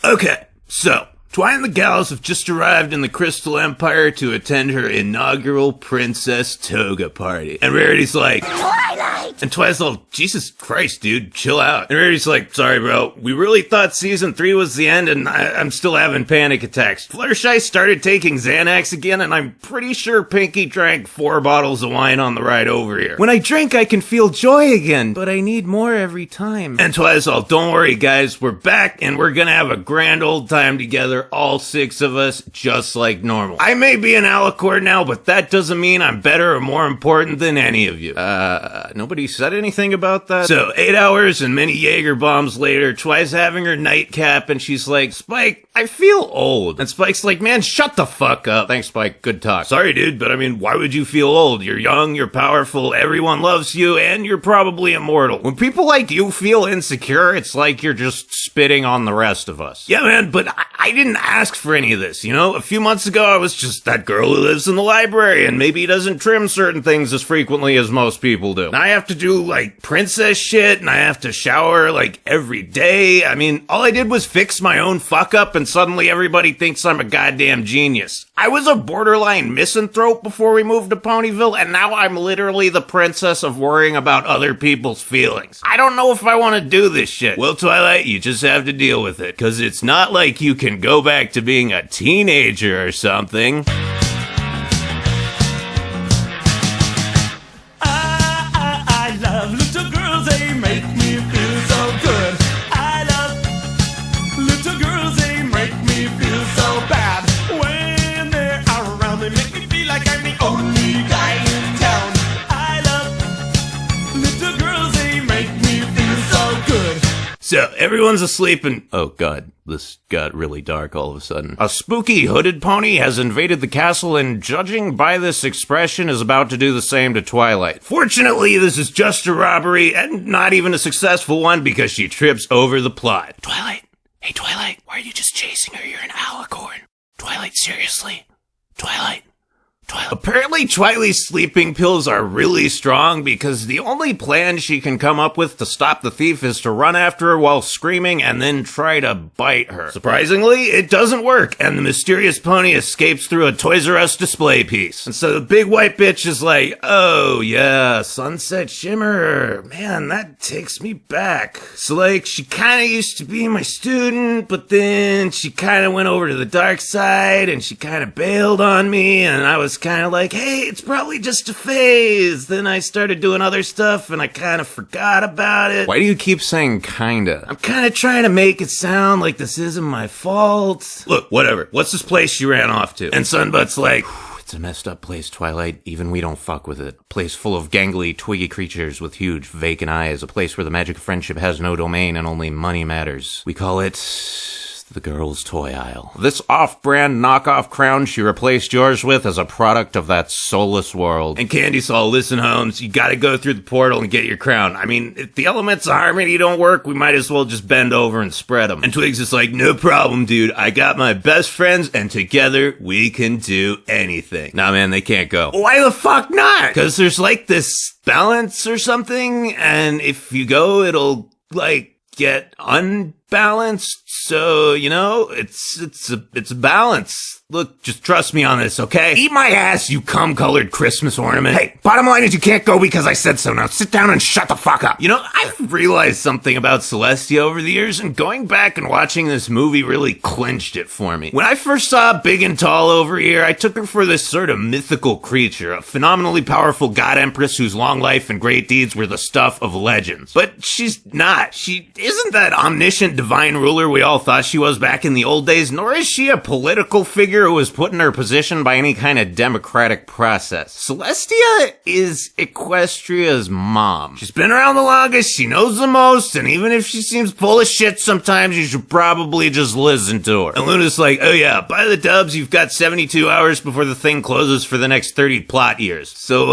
Okay, so Twilight and the gals have just arrived in the Crystal Empire to attend her inaugural Princess Toga party. And Rarity's like, Twilight! And Twilight's all, Jesus Christ, dude, chill out. And Rarity's like, sorry, bro, we really thought season 3 was the end, and I'm still having panic attacks. Fluttershy started taking Xanax again, and I'm pretty sure Pinky drank 4 bottles of wine on the ride over here. When I drink, I can feel joy again, but I need more every time. And Twilight's all, don't worry, guys, we're back, and we're gonna have a grand old time together, all 6 of us, just like normal. I may be an alicord now, but that doesn't mean I'm better or more important than any of you. Nobody said anything about that? So, 8 hours and many Jaeger bombs later, Twi's having her nightcap, and she's like, Spike, I feel old. And Spike's like, man, shut the fuck up. Thanks, Spike, good talk. Sorry, dude, but I mean, why would you feel old? You're young, you're powerful, everyone loves you, and you're probably immortal. When people like you feel insecure, it's like you're just spitting on the rest of us. Yeah, man, but I didn't ask for any of this, you know? A few months ago, I was just that girl who lives in the library and maybe doesn't trim certain things as frequently as most people do. And I have to do, like, princess shit, and I have to shower, like, every day. I mean, all I did was fix my own fuck-up, and suddenly everybody thinks I'm a goddamn genius. I was a borderline misanthrope before we moved to Ponyville, and now I'm literally the princess of worrying about other people's feelings. I don't know if I want to do this shit. Well, Twilight, you just have to deal with it, because it's not like you can go back to being a teenager or something. I love little girls, they make me feel so good. I love little girls, they make me feel so bad. When they're around, they make me feel like I'm the only guy in town. I love little girls, they make me feel so good. So, everyone's asleep and... oh god, this got really dark all of a sudden. A spooky hooded pony has invaded the castle and, judging by this expression, is about to do the same to Twilight. Fortunately, this is just a robbery, and not even a successful one because she trips over the plot. Twilight? Hey, Twilight, why are you just chasing her? You're an alicorn. Twilight, seriously? Twilight? Apparently, Twilight's sleeping pills are really strong because the only plan she can come up with to stop the thief is to run after her while screaming and then try to bite her. Surprisingly, it doesn't work, and the mysterious pony escapes through a Toys R Us display piece. And so the big white bitch is like, oh yeah, Sunset Shimmer, man, that takes me back. So like, she kinda used to be my student, but then she kinda went over to the dark side, and she kinda bailed on me, and I was kind of like, hey, it's probably just a phase. Then I started doing other stuff and I kind of forgot about it. Why do you keep saying kinda? I'm kind of trying to make it sound like this isn't my fault. Look, whatever. What's this place she ran off to? And Sunbutt's like, it's a messed up place, Twilight. Even we don't fuck with it. A place full of gangly, twiggy creatures with huge, vacant eyes. A place where the magic of friendship has no domain and only money matters. We call it... the girl's toy aisle. This off-brand knockoff crown she replaced yours with as a product of that soulless world. And Candy's all, listen, Holmes, you gotta go through the portal and get your crown. I mean, if the elements of harmony don't work, we might as well just bend over and spread them. And Twigs is like, no problem, dude. I got my best friends, and together we can do anything. Nah, man, they can't go. Why the fuck not? Because there's like this balance or something, and if you go, it'll, like, get unbalanced. So, you know, it's a balance. Look, just trust me on this, okay? Eat my ass, you cum-colored Christmas ornament. Hey, bottom line is you can't go because I said so. Now sit down and shut the fuck up. You know, I've realized something about Celestia over the years, and going back and watching this movie really clinched it for me. When I first saw Big and Tall over here, I took her for this sort of mythical creature, a phenomenally powerful god empress whose long life and great deeds were the stuff of legends. But she's not. She isn't that omniscient divine ruler we all thought she was back in the old days, nor is she a political figure who was put in her position by any kind of democratic process. Celestia is Equestria's mom. She's been around the longest, she knows the most, and even if she seems full of shit sometimes, you should probably just listen to her. And Luna's like, oh yeah, by the dubs, you've got 72 hours before the thing closes for the next 30 plot years. So,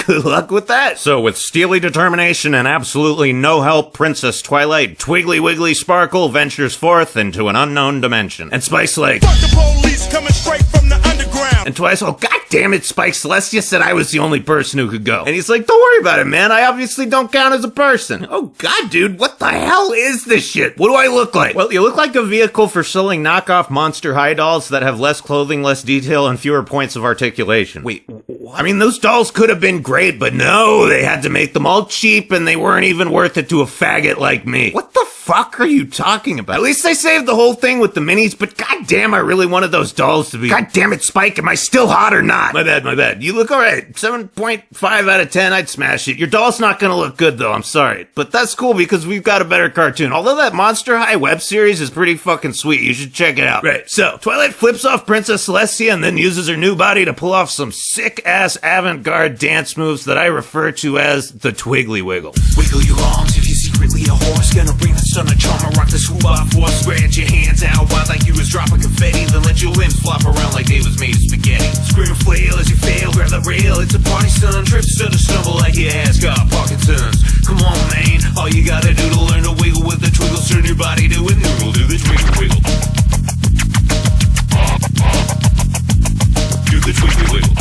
good luck with that. So with steely determination and absolutely no help, Princess Twilight Twiggly Wiggly Sparkle ventures forth into an unknown dimension. And Spike's like, Fuck the police coming straight from the underground. And Twice, oh, god damn it, Spike, Celestia said I was the only person who could go. And he's like, don't worry about it, man. I obviously don't count as a person. Oh, god, dude, what the hell is this shit? What do I look like? Well, you look like a vehicle for selling knockoff Monster High dolls that have less clothing, less detail, and fewer points of articulation. Wait, what? I mean, those dolls could have been great, but no, they had to make them all cheap, and they weren't even worth it to a faggot like me. What the fuck are you talking about? At least they saved the whole thing with the minis, but goddamn, I really wanted those dolls to be. God damn it, Spike, am I still hot or not? My bad. You look alright. 7.5 out of 10, I'd smash it. Your doll's not gonna look good though, I'm sorry. But that's cool because we've got a better cartoon. Although that Monster High web series is pretty fucking sweet, you should check it out. Right, so, Twilight flips off Princess Celestia and then uses her new body to pull off some sick-ass avant-garde dance moves that I refer to as the Twiggly Wiggle. Wiggle your arms if you're secretly a horse. Gonna bring the sun a charm and rock this hoo-ha force. Spread your hands out wild like you was dropping confetti. Then let your limbs flop around like they was made of spaghetti. Scream and flail as you fail, grab the rail. It's a party, son. Trip, stutter, stumble like your ass got Parkinson's. Come on, man. All you gotta do to learn to wiggle with the twiggles. Turn your body to a noodle. Do the twiggle wiggle. Do the twiggle wiggle.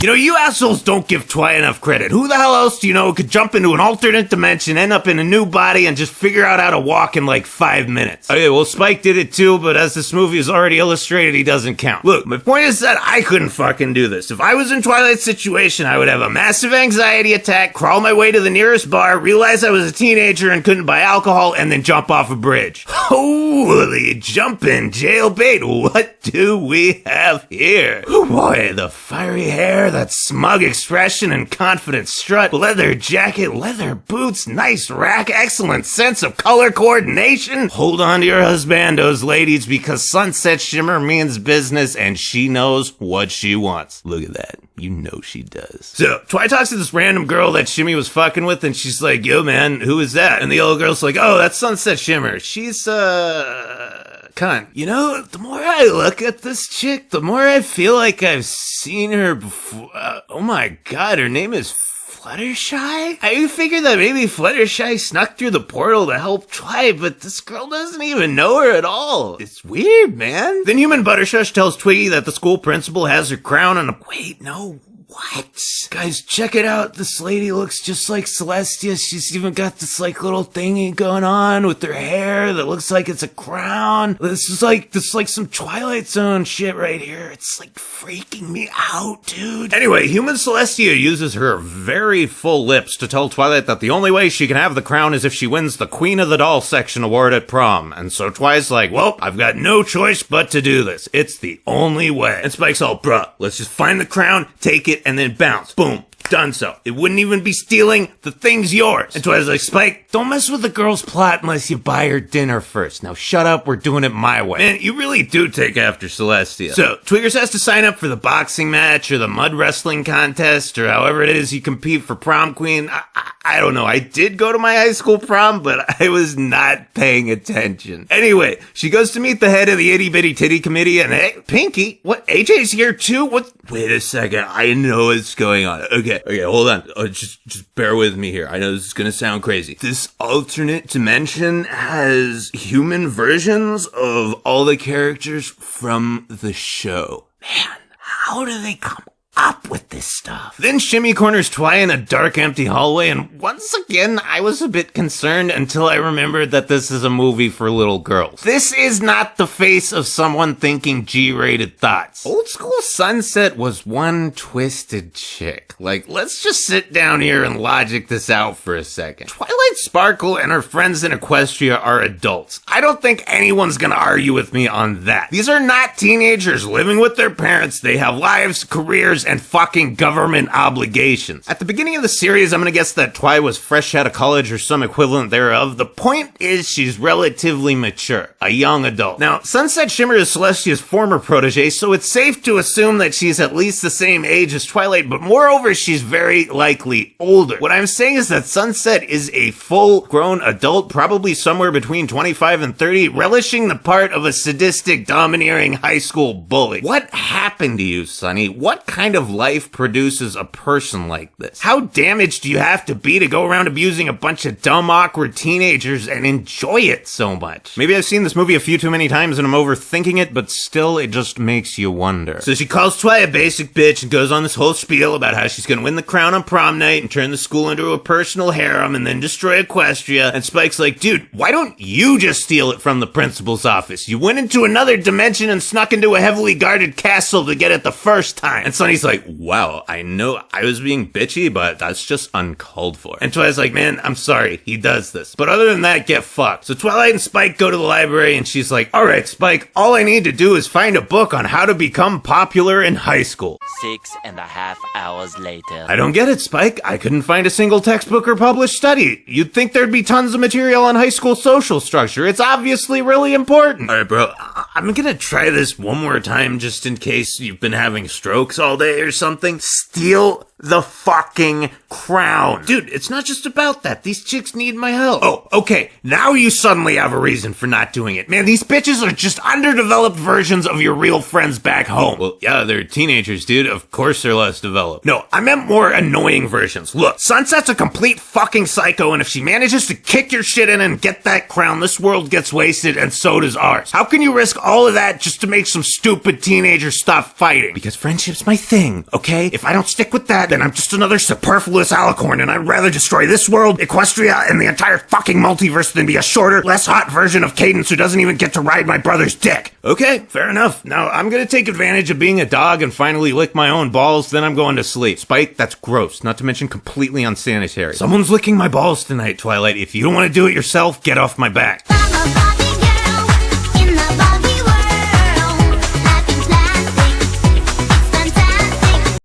You know, you assholes don't give Twi enough credit. Who the hell else do you know who could jump into an alternate dimension, end up in a new body, and just figure out how to walk in like 5 minutes? Okay, well, Spike did it too, but as this movie is already illustrated, he doesn't count. Look, my point is that I couldn't fucking do this. If I was in Twilight's situation, I would have a massive anxiety attack, crawl my way to the nearest bar, realize I was a teenager and couldn't buy alcohol, and then jump off a bridge. Holy jumpin' jailbait, what do we have here? Oh boy, the fiery hair, that smug expression and confident strut, leather jacket, leather boots, nice rack, excellent sense of color coordination. Hold on to your husbandos, ladies, because sunset shimmer means business and she knows what she wants. Look at that. You know she does. So, Twi talks to this random girl that Shimmy was fucking with, and she's like, yo man, who is that? And the old girl's like, oh, that's Sunset Shimmer. She's, cunt. You know, the more I look at this chick, the more I feel like I've seen her before. Oh my god, her name is Fluttershy? I figured that maybe Fluttershy snuck through the portal to help Twi, but this girl doesn't even know her at all. It's weird, man. Then Human Buttershush tells Twiggy that the school principal has her crown and wait, no. What? Guys, check it out. This lady looks just like Celestia. She's even got this like little thingy going on with her hair that looks like it's a crown. This is like some Twilight Zone shit right here. It's like freaking me out, dude. Anyway, Human Celestia uses her very full lips to tell Twilight that the only way she can have the crown is if she wins the Queen of the Doll section award at prom. And so Twi's like, well, I've got no choice but to do this. It's the only way. And Spike's all, bruh, let's just find the crown, take it, and then bounce. Boom. Done so. It wouldn't even be stealing. The thing's yours. And Twi's like, Spike, don't mess with the girl's plot unless you buy her dinner first. Now shut up. We're doing it my way. Man, you really do take after Celestia. So, Twiggers has to sign up for the boxing match or the mud wrestling contest or however it is you compete for prom queen. I don't know. I did go to my high school prom, but I was not paying attention. Anyway, she goes to meet the head of the itty bitty titty committee and hey, Pinky, what? AJ's here too? What? Wait a second. I know what's going on. Okay, hold on. Just bear with me here. I know this is gonna sound crazy. This alternate dimension has human versions of all the characters from the show. Man, how do they come up with this stuff? Then Shimmy corners Twi in a dark, empty hallway, and once again, I was a bit concerned until I remembered that this is a movie for little girls. This is not the face of someone thinking G-rated thoughts. Old school Sunset was one twisted chick. Like, let's just sit down here and logic this out for a second. Twilight Sparkle and her friends in Equestria are adults. I don't think anyone's gonna argue with me on that. These are not teenagers living with their parents. They have lives, careers, and fucking government obligations. At the beginning of the series, I'm gonna guess that Twi was fresh out of college or some equivalent thereof. The point is she's relatively mature, a young adult. Now, Sunset Shimmer is Celestia's former protege, so it's safe to assume that she's at least the same age as Twilight, but moreover, she's very likely older. What I'm saying is that Sunset is a full-grown adult, probably somewhere between 25 and 30, relishing the part of a sadistic, domineering high school bully. What happened to you, Sonny? What kind of of life produces a person like this? How damaged do you have to be to go around abusing a bunch of dumb, awkward teenagers and enjoy it so much? Maybe I've seen this movie a few too many times and I'm overthinking it, but still, it just makes you wonder. So she calls Twi a basic bitch and goes on this whole spiel about how she's gonna win the crown on prom night and turn the school into a personal harem and then destroy Equestria. And Spike's like, dude, why don't you just steal it from the principal's office? You went into another dimension and snuck into a heavily guarded castle to get it the first time. And Sunny's like, wow, I know I was being bitchy, but that's just uncalled for. And Twilight's like, man, I'm sorry, he does this. But other than that, get fucked. So Twilight and Spike go to the library and she's like, alright, Spike, all I need to do is find a book on how to become popular in high school. 6.5 hours later. I don't get it, Spike. I couldn't find a single textbook or published study. You'd think there'd be tons of material on high school social structure. It's obviously really important. Alright, bro, I'm gonna try this one more time just in case you've been having strokes all day or something. Steal the fucking crown. Dude, it's not just about that. These chicks need my help. Oh, okay. Now you suddenly have a reason for not doing it. Man, these bitches are just underdeveloped versions of your real friends back home. Well, yeah, they're teenagers, dude. Of course they're less developed. No, I meant more annoying versions. Look, Sunset's a complete fucking psycho, and if she manages to kick your shit in and get that crown, this world gets wasted, and so does ours. How can you risk all of that just to make some stupid teenagers stop fighting? Because friendship's my thing, okay? If I don't stick with that, then I'm just another superfluous alicorn, and I'd rather destroy this world, Equestria, and the entire fucking multiverse than be a shorter, less hot version of Cadence who doesn't even get to ride my brother's dick. Okay, fair enough. Now, I'm gonna take advantage of being a dog and finally lick my own balls, then I'm going to sleep. Spike, that's gross, not to mention completely unsanitary. Someone's licking my balls tonight, Twilight. If you don't want to do it yourself, get off my back.